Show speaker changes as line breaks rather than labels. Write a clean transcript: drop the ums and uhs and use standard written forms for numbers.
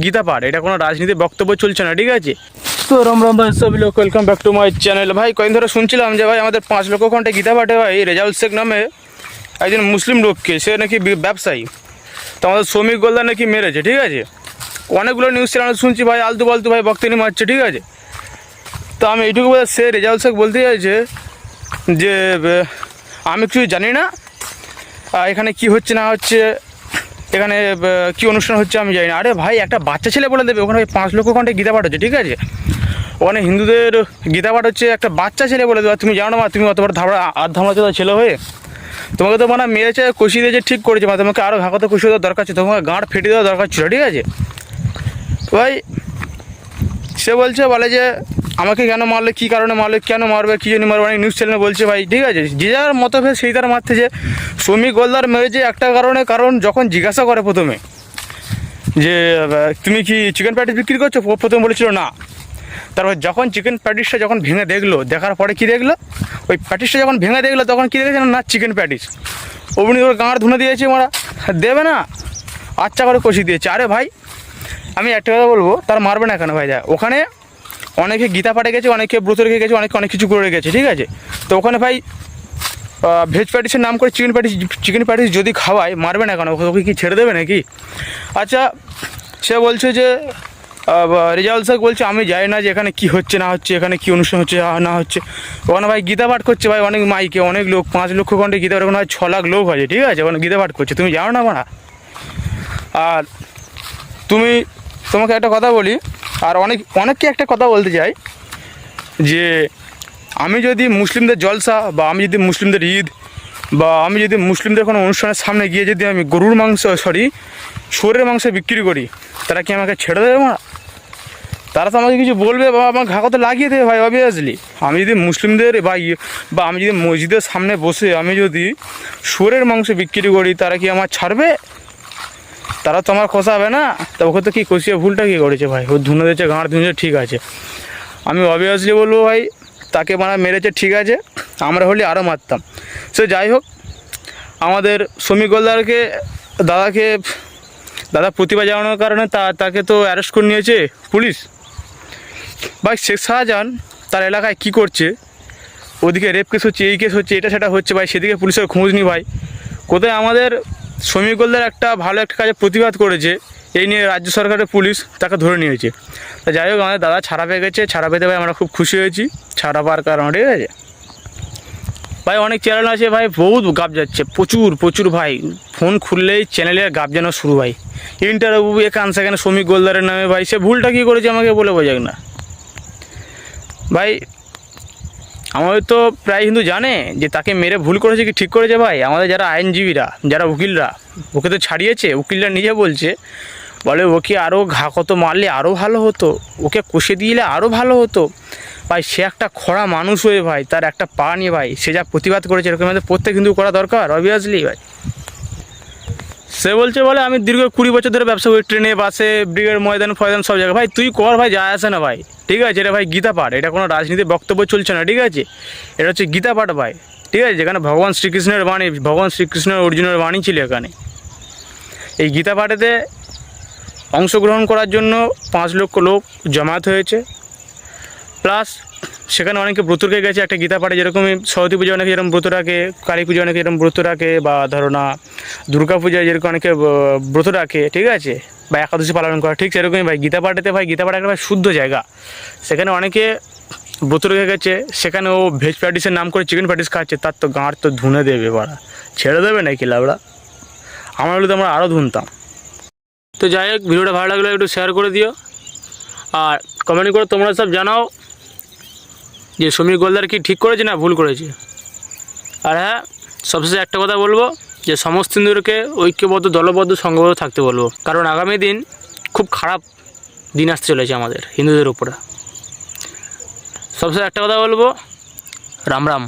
গীতা পাঠ, এটা কোনো রাজনীতির বক্তব্য চলছে না, ঠিক আছে? তো রাম রাম ভাই, সব লোক welcome back to my channel. ভাই কয়েকদিন ধরে শুনছিলাম যে ভাই আমাদের 5 লক্ষ ঘন্টা গীতা পাঠে ভাই রেজাউল শেখ নামে একজন মুসলিম লোককে, সে নাকি ব্যবসায়ী, তো আমাদের শ্রমিক গোলদার নাকি মেরেছে, ঠিক আছে? অনেকগুলো নিউজ চ্যানেল শুনছি ভাই আলতু ফালতু ভাই বক্তনি মারছে, ঠিক আছে? তো আমি এইটুকু বলে, সে রেজাউল শেখ বলতে চাইছে যে আমি কিছু জানি না, এখানে কি হচ্ছে না হচ্ছে, এখানে কী অনুষ্ঠান হচ্ছে আমি জানি না। আরে ভাই একটা বাচ্চা ছেলে বলে দেবে ওখানে ভাই 5 লক্ষ ঘন্টা গীতা পাঠ হচ্ছে, ঠিক আছে? ওখানে হিন্দুদের গীতা পাঠ হচ্ছে, একটা বাচ্চা ছেলে বলে দেবে। তুমি জানো না, তুমি অত বড় ধামড়া ছেলে হয়ে তোমাকে তো মানে মেরেছে, কষিয়ে দিয়েছে, ঠিক করেছে, মানে তোমাকে আরও ঘাঁকাতে কষিয়ে দেওয়ার দরকার ছিল, তোমাকে গাঁট ফেটে দেওয়ার দরকার ছিল, ঠিক আছে? ভাই সে বলে যে আমাকে কেন মারলে, কী কারণে মারলে, কেন মারবে, কী জন্য মারবে, অনেক নিউজ চ্যানেলে বলছে ভাই, ঠিক আছে? যে যার মতভেদ সেই তার মারতেছে। শ্রমিক গোলদার মেরেছে একটা কারণে, কারণ যখন জিজ্ঞাসা করে প্রথমে যে তুমি কি চিকেন প্যাটিস বিক্রি করছো, প্রথমে বলেছিল না। তারপর যখন চিকেন প্যাটিসটা যখন ভেঙে দেখলো, দেখার পরে কী দেখলো, ওই প্যাটিসটা যখন ভেঙে দেখলো তখন কী দেখেছে না চিকেন প্যাটিস। অমনি ওর গাঁড় ধুনে দিয়েছে, মারা দেবে না, আচ্ছা করে কষিয়ে দিয়েছে। আরে ভাই আমি একটা কথা বলবো, তার মারবে না কেন ভাই? দেখ ওখানে অনেকে গীতা পাঠে গেছে, অনেকে ব্রত রেখে গেছে, অনেকে অনেক কিছু করে গেছে, ঠিক আছে? তো ওখানে ভাই ভেজ প্যাটিসের নাম করে চিকেন প্যাটিস যদি খাওয়ায়, মারবে না কেন? ওকে কি ছেড়ে দেবে নাকি? আচ্ছা সে বলছে যে রেজাউল শেখ বলছে আমি জানি না যে এখানে কী হচ্ছে না হচ্ছে, এখানে কী অনুষ্ঠান হচ্ছে না হচ্ছে। ওখানে ভাই গীতা পাঠ করছে ভাই অনেক মাইকে, অনেক লোক, 5 লক্ষ ঘন্টা গীতা পাঠ, ওখানে ভাই 6 লাখ লোক আছে, ঠিক আছে? ওখানে গীতা পাঠ করছে, তুমি জানো না মানা? আর তোমাকে একটা কথা বলি, আর অনেককে একটা কথা বলতে চাই যে আমি যদি মুসলিমদের জলসা, বা আমি যদি মুসলিমদের ঈদ, বা আমি যদি মুসলিমদের কোনো অনুষ্ঠানের সামনে গিয়ে যদি আমি গরুর মাংস শুয়োরের মাংস বিক্রি করি, তারা কি আমাকে ছেড়ে দেবে না? তারা তো আমাকে কিছু বলবে বা আমার ঘাকতে লাগিয়ে দেবে ভাই, অবভিয়াসলি। আমি যদি মুসলিমদের বা আমি যদি মসজিদের সামনে বসে আমি যদি শুয়োরের মাংস বিক্রি করি, তারা কি আমার ছাড়বে? তারা তো আমার কষাবে না। তা ওকে তো কি কষিয়ে ভুলটা কী করেছে ভাই? ও ধুনে দিয়েছে, গাঁড় ধুনেছে, ঠিক আছে। আমি অবভিয়াসলি বলবো ভাই তাকে মানে মেরেছে, ঠিক আছে, আমরা হলে আরও মারতাম। সে যাই হোক, আমাদের শ্রমিক গোলদারকে দাদা প্রতিবাদ জানানোর কারণে তাকে তো অ্যারেস্ট করে নিয়েছে পুলিশ। ভাই শেখ শাহজাহান তার এলাকায় কি করছে, ওদিকে রেপ কেস হচ্ছে, এই কেস হচ্ছে, এটা সেটা হচ্ছে ভাই, সেদিকে পুলিশের খোঁজ নি ভাই। কোথায় আমাদের শ্রমিক গোলদার একটা ভালো একটা কাজে প্রতিবাদ করেছে, এই নিয়ে রাজ্য সরকারের পুলিশ তাকে ধরে নিয়েছে। তা যাই হোক, আমাদের দাদা ছাড়া পেয়ে গেছে, ছাড়া পেতে ভাই আমরা খুব খুশি হয়েছি, ছাড়া পাওয়ার কারণে, ঠিক আছে? ভাই অনেক চ্যানেল আছে ভাই, বহুত গাপ যাচ্ছে, প্রচুর ভাই, ফোন খুললেই চ্যানেলের গাপ জানা শুরু ভাই। ইন্টারভিউ এখান সেখানে শ্রমিক গোলদারের নামে ভাই, সে ভুলটা কী করেছে আমাকে বলে বোঝাক না ভাই। আমাদের তো প্রায় হিন্দু জানে যে তাকে মেরে ভুল করেছে কি ঠিক করেছে ভাই। আমাদের যারা আইনজীবীরা, যারা উকিলরা, ওকে তো ছাড়িয়েছে, উকিলরা নিজে বলে ওকে আরও কত মারলে আরও ভালো হতো, ওকে কষে দিলে আরও ভালো হতো ভাই। সে একটা খরা মানুষ হয়ে ভাই, তার একটা পা নিয়ে ভাই সে যা প্রতিবাদ করেছে, এরকম আমাদের প্রত্যেক হিন্দু করা দরকার, অবভিয়াসলি ভাই। সে বলে আমি দীর্ঘ 20 বছর ধরে ব্যবসা করি, ট্রেনে, বাসে, ব্রিগেড, ময়দান সব জায়গায়। ভাই তুই কর ভাই, যায় আসে না ভাই, ঠিক আছে? এটা ভাই গীতা পাঠ, এটা কোনো রাজনীতির বক্তব্য চলছে না, ঠিক আছে? এটা হচ্ছে গীতা পাঠ ভাই, ঠিক আছে? যেখানে ভগবান শ্রীকৃষ্ণের বাণী, ভগবান শ্রীকৃষ্ণের অর্জুনের বাণী ছিল এখানে। এই গীতা পাঠেতে অংশগ্রহণ করার জন্য 5 লক্ষ লোক জমায়েত হয়েছে, প্লাস সেখানে অনেকে ব্রত রেখে গেছে একটা গীতা পাঠে। যেরকম সরস্বতী পুজো অনেকে যেরকম ব্রত রাখে, কালী পুজো অনেকে যেরকম ব্রত রাখে, বা ধরো না দুর্গা পূজায় যেরকম অনেকে ব্রত রাখে, ঠিক আছে, বা একাদশী পালন করে, ঠিক সেরকমই ভাই গীতা পাঠেতে ভাই, গীতা পাঠ একটা ভাই শুদ্ধ জায়গা। সেখানে অনেকে ব্রত রেখে গেছে, সেখানে ও ভেজ প্যাটিসের নাম করে চিকেন প্যাটিস খাচ্ছে, তার তো গাঁড় তো ধুনে দেবে বাড়া, ছেড়ে দেবে নাকি লাবড়া? আমরা হলে তো আমরা আরও ধুনতাম। তো যাই হোক, ভিডিওটা ভালো লাগলে একটু শেয়ার করে দিও, আর কমেন্ট করে তোমরা সব জানাও যে শ্রমিক গোলদার কি ঠিক করেছে না ভুল করেছে। আর হ্যাঁ, সবশেষে একটা কথা বলবো যে সমস্ত হিন্দুদেরকে ঐক্যবদ্ধ, দলবদ্ধ, সংঘবদ্ধ থাকতে বলবো, কারণ আগামী দিন খুব খারাপ দিন আসতে চলেছে আমাদের হিন্দুদের উপরে। সবশেষে একটা কথা বলবো, রাম রাম।